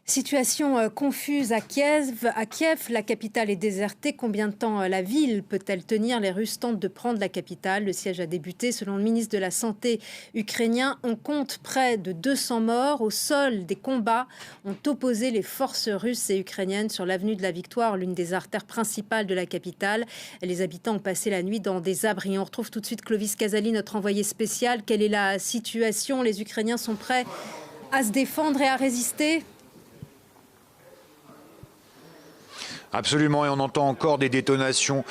Situation confuse à Kiev. À Kiev, la capitale est désertée. Combien de temps la ville peut-elle tenir? Les Russes tentent de prendre la capitale. Le siège a débuté. Selon le ministre de la Santé ukrainien, on compte près de 200 morts. Au sol, des combats ont opposé les forces russes et ukrainiennes sur l'avenue de la Victoire, l'une des artères principales de la capitale. Les habitants ont passé la nuit dans des abris. On retrouve tout de suite Clovis Casali, notre envoyé spécial. Quelle est la situation? Les Ukrainiens sont prêts à se défendre et à résister? Absolument, et on entend encore des détonations.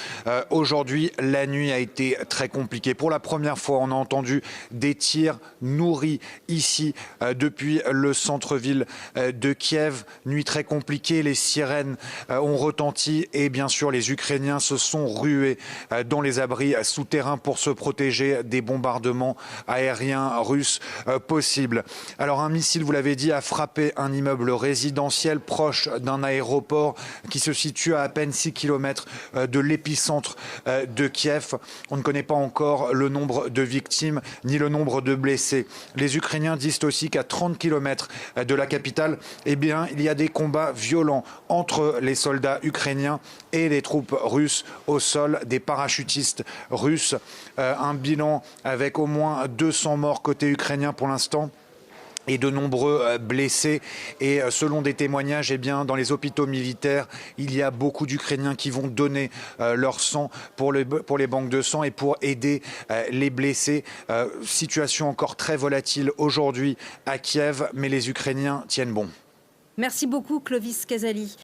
Aujourd'hui, la nuit a été très compliquée. Pour la première fois, on a entendu des tirs nourris ici depuis le centre-ville de Kiev. Nuit très compliquée, les sirènes ont retenti et bien sûr les Ukrainiens se sont rués dans les abris souterrains pour se protéger des bombardements aériens russes possibles. Alors un missile, vous l'avez dit, a frappé un immeuble résidentiel proche d'un aéroport qui se situe à peine 6 km de l'épicentre de Kiev. On ne connaît pas encore le nombre de victimes ni le nombre de blessés. Les Ukrainiens disent aussi qu'à 30 km de la capitale, eh bien, il y a des combats violents entre les soldats ukrainiens et les troupes russes au sol, des parachutistes russes. Un bilan avec au moins 200 morts côté ukrainien pour l'instant et de nombreux blessés. Et selon des témoignages, eh bien, dans les hôpitaux militaires, il y a beaucoup d'Ukrainiens qui vont donner leur sang pour les banques de sang et pour aider les blessés. Situation encore très volatile aujourd'hui à Kiev, mais les Ukrainiens tiennent bon. Merci beaucoup, Clovis Casali.